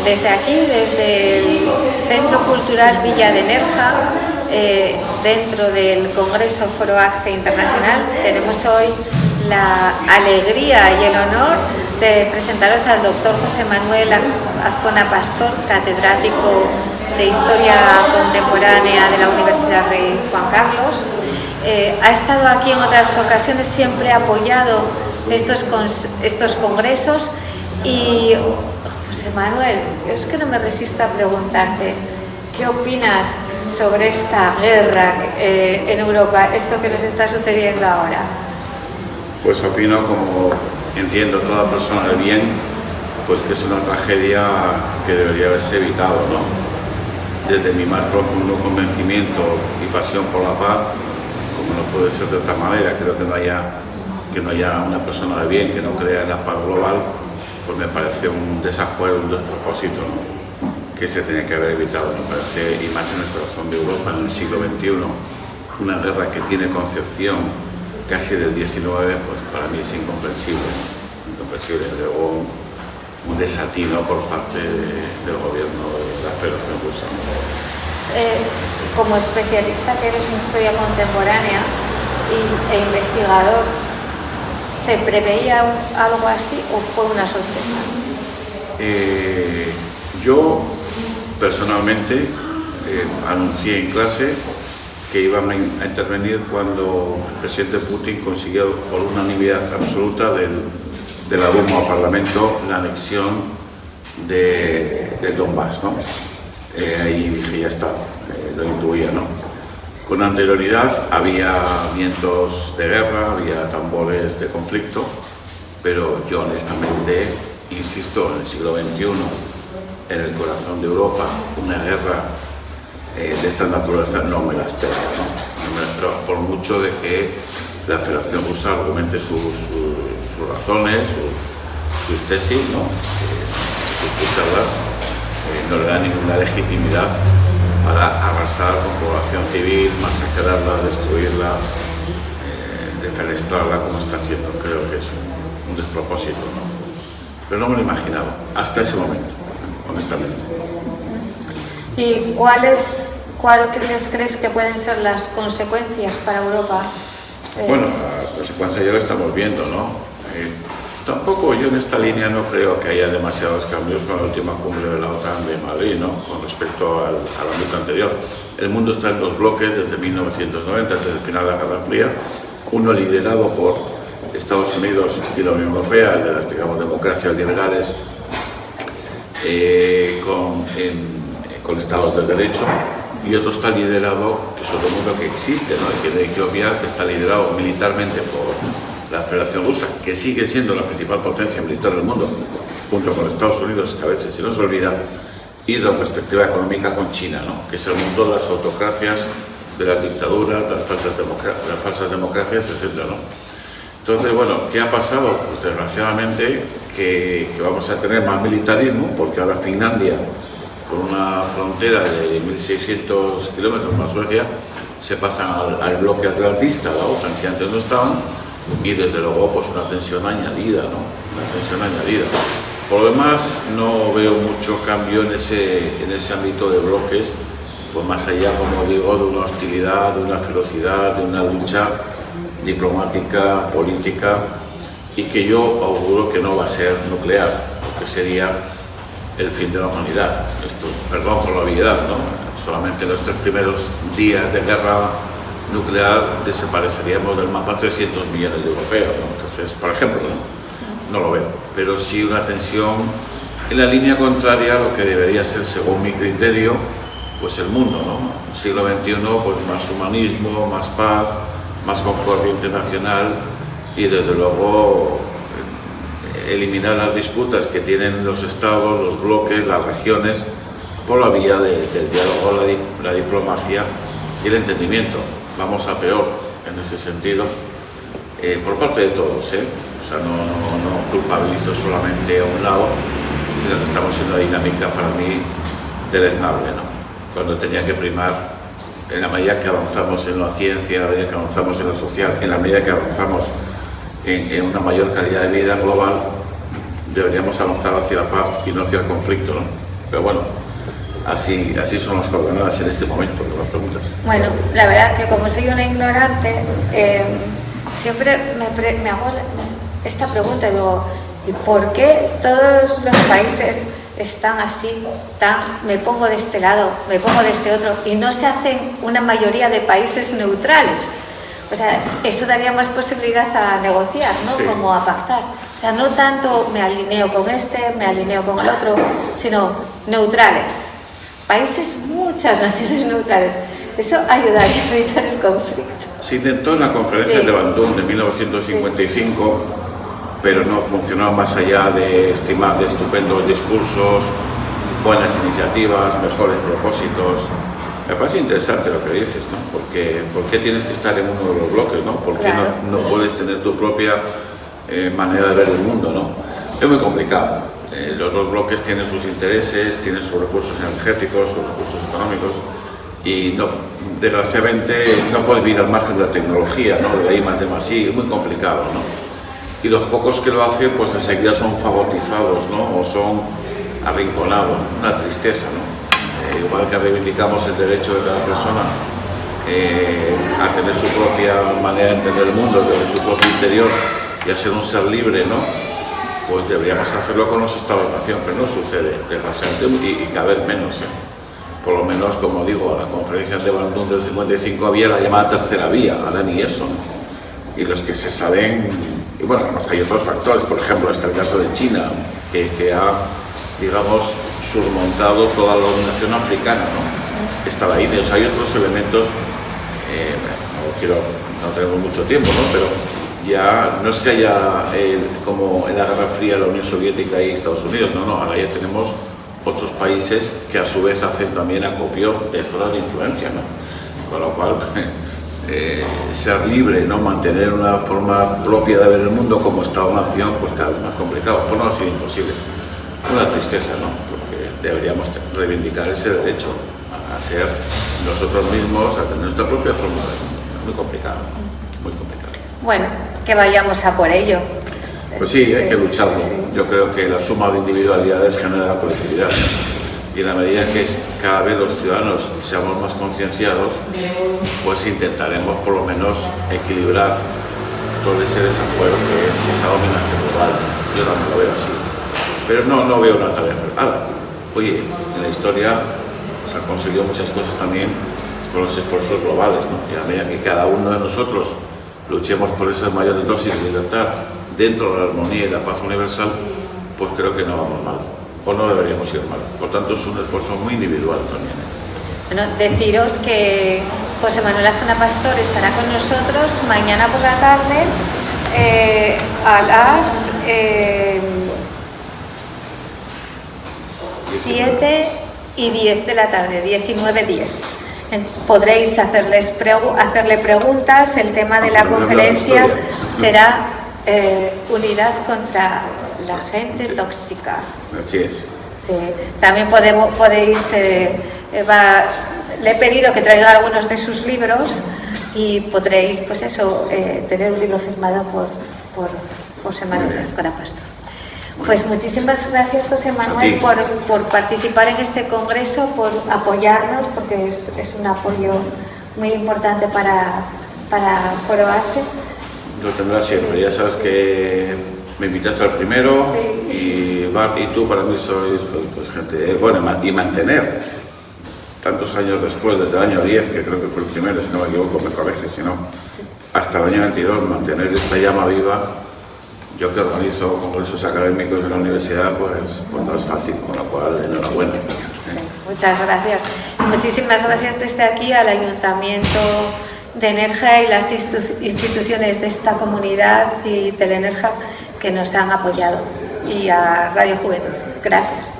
Desde aquí, desde el Centro Cultural Villa de Nerja, dentro del Congreso Foro ACCE Internacional, tenemos hoy la alegría y el honor de presentaros al doctor José Manuel Azcona Pastor, catedrático de Historia Contemporánea de la Universidad Rey Juan Carlos. Ha estado aquí en otras ocasiones, siempre ha apoyado estos congresos. Y José Manuel, es que no me resisto a preguntarte, ¿qué opinas sobre esta guerra en Europa, esto que nos está sucediendo ahora? Pues opino, como entiendo toda persona de bien, pues que es una tragedia que debería haberse evitado, ¿no? Desde mi más profundo convencimiento y pasión por la paz, como no puede ser de otra manera, creo que no haya una persona de bien que no crea en la paz global, pues me parece un desafuero, un despropósito, ¿no? Que se tenía que haber evitado, me parece, y más en el corazón de Europa, en el siglo XXI, una guerra que tiene concepción casi del XIX, pues para mí es incomprensible, luego un desatino por parte del gobierno de la Federación Rusa. Como especialista que eres en historia contemporánea e investigador, ¿se preveía algo así o fue una sorpresa? Yo personalmente anuncié en clase que iban a intervenir cuando el presidente Putin consiguió por unanimidad absoluta de la Duma al Parlamento la anexión del Donbass, ¿no? Ahí dije, ya está, lo intuía, ¿no? Con anterioridad había vientos de guerra, había tambores de conflicto, pero yo honestamente, insisto, en el siglo XXI, en el corazón de Europa, una guerra de esta naturaleza no me la espero, ¿no? No me la espero, por mucho de que la Federación Rusa argumente sus razones, sus tesis, ¿no? Escucharlas, no le da ninguna legitimidad para arrasar con población civil, masacrarla, destruirla, defenestrarla como está haciendo. Creo que es un despropósito, ¿no? Pero no me lo imaginaba, hasta ese momento, honestamente. ¿Y cuáles crees que pueden ser las consecuencias para Europa? Bueno, las consecuencias ya lo estamos viendo, ¿no? Tampoco yo en esta línea no creo que haya demasiados cambios con la última cumbre de la OTAN de Madrid, ¿no? Con respecto al ámbito anterior. El mundo está en dos bloques desde 1990, desde el final de la Guerra Fría, uno liderado por Estados Unidos y la Unión Europea, de las, digamos, democracias liberales, con estados de derecho, y otro está liderado, que es otro mundo que existe, ¿no? Y que hay que obviar, que está liderado militarmente por la Federación Rusa, que sigue siendo la principal potencia militar del mundo, junto con Estados Unidos, que a veces se nos olvida, y de la perspectiva económica con China, ¿no? Que es el mundo de las autocracias, de las dictaduras, de las falsas democracias, etc., ¿no? Entonces, bueno, ¿qué ha pasado? Pues desgraciadamente que vamos a tener más militarismo, porque ahora Finlandia, con una frontera de 1.600 kilómetros más Suecia, se pasan al bloque atlantista, la OTAN, que antes no estaban, y desde luego pues una tensión añadida, ¿no? Una tensión añadida. Por lo demás, no veo mucho cambio en ese ámbito de bloques, pues más allá, como digo, de una hostilidad, de una ferocidad, de una lucha diplomática, política, y que yo auguro que no va a ser nuclear, porque sería el fin de la humanidad. Esto, perdón por la obviedad, ¿no? Solamente en los 3 primeros días de guerra nuclear desapareceríamos del mapa 300 millones de europeos, ¿no? Entonces, por ejemplo, no lo veo, pero sí una tensión en la línea contraria a lo que debería ser, según mi criterio, pues el mundo, ¿no? El siglo XXI, pues más humanismo, más paz, más concordia internacional y desde luego eliminar las disputas que tienen los estados, los bloques, las regiones, por la vía del diálogo, la diplomacia y el entendimiento. Vamos a peor en ese sentido, por parte de todos, ¿eh? O sea, no culpabilizo solamente a un lado, sino que estamos en una dinámica para mí deleznable, ¿no? Cuando tenía que primar, en la medida que avanzamos en la ciencia, en la medida que avanzamos en lo social, en la medida que avanzamos en una mayor calidad de vida global, deberíamos avanzar hacia la paz y no hacia el conflicto, ¿no? Pero bueno, así son las coordenadas en este momento, que las preguntas. Bueno, la verdad que como soy una ignorante, siempre me hago esta pregunta, digo, ¿y por qué todos los países están así, me pongo de este lado, me pongo de este otro, y no se hacen una mayoría de países neutrales? O sea, eso daría más posibilidad a negociar, ¿no? Sí. Como a pactar. O sea, no tanto me alineo con este, me alineo con el otro, sino neutrales. Países, muchas naciones neutrales. Eso ayudaría a evitar el conflicto. Se intentó en la conferencia de Bandung de 1955, pero no funcionó más allá de estupendos discursos, buenas iniciativas, mejores propósitos. Me parece interesante lo que dices, ¿no? Porque ¿por qué tienes que estar en uno de los bloques, ¿no? ¿Por qué no puedes tener tu propia manera de ver el mundo, ¿no? Es muy complicado. Los dos bloques tienen sus intereses, tienen sus recursos energéticos, sus recursos económicos, y desgraciadamente no puedes vivir al margen de la tecnología, ¿no? De ahí más de más, sí, es muy complicado, ¿no? Y los pocos que lo hacen, pues enseguida son favoritizados, ¿no? O son arrinconados, una tristeza, ¿no? Igual que reivindicamos el derecho de cada persona a tener su propia manera de entender el mundo, de su propio interior y a ser un ser libre, ¿no? Pues deberíamos hacerlo con los estados-nación, pero no sucede, desgraciadamente, y cada vez menos, Por lo menos, como digo, a la conferencia de Bandung del 55 había la llamada tercera vía, ahora ni eso, ¿no? Y los que se saben, y bueno, además hay otros factores, por ejemplo, está el caso de China, que ha, digamos, surmontado toda la dominación africana, ¿no? Está la India, o sea, hay otros elementos, no tenemos mucho tiempo, ¿no? Pero ya no es que haya, como en la Guerra Fría, la Unión Soviética y Estados Unidos, no, ahora ya tenemos otros países que a su vez hacen también acopio de zonas de influencia, ¿no? Con lo cual, ser libre, ¿no? Mantener una forma propia de ver el mundo como Estado-nación, pues cada vez más complicado, por no decir imposible. Una tristeza, ¿no? Porque deberíamos reivindicar ese derecho a ser nosotros mismos, a tener nuestra propia forma de ver. Muy complicado, muy complicado. Bueno, que vayamos a por ello. Pues sí, hay que lucharlo. Yo creo que la suma de individualidades genera la colectividad. Y en la medida que cada vez los ciudadanos seamos más concienciados, pues intentaremos por lo menos equilibrar todo ese desacuerdo que es esa dominación global. Yo también lo veo así. Pero no veo una tarea fácil. Oye, en la historia se han conseguido muchas cosas también con los esfuerzos globales, ¿no? Y a medida que cada uno de nosotros luchemos por esas mayores dosis de libertad dentro de la armonía y la paz universal, pues creo que no vamos mal, o no deberíamos ir mal. Por tanto, es un esfuerzo muy individual también. Bueno, deciros que José Manuel Azcona Pastor estará con nosotros mañana por la tarde a las 7 y 10 de la tarde, 19:10. Podréis hacerle preguntas. El tema de la conferencia será unidad contra la gente tóxica. Así es. Sí. También podéis, le he pedido que traiga algunos de sus libros y podréis, pues eso, tener un libro firmado por José Manuel Azcona Pastor. Pues muchísimas gracias, José Manuel, por participar en este congreso, por apoyarnos, porque es un apoyo muy importante para Foro ACE. Lo tendrás siempre, ya sabes que me invitaste al primero, sí. Y Bart y tú para mí sois pues gente, bueno, y mantener tantos años después, desde el año 10, que creo que fue el primero, si no me equivoco, me corrige, si no, sí. Hasta el año 22, mantener esta llama viva. Yo que organizo congresos académicos en la universidad, pues no es fácil, con lo cual enhorabuena. Muchas gracias. Muchísimas gracias desde aquí al Ayuntamiento de Nerja y las instituciones de esta comunidad y Telenerja que nos han apoyado, y a Radio Juventud. Gracias.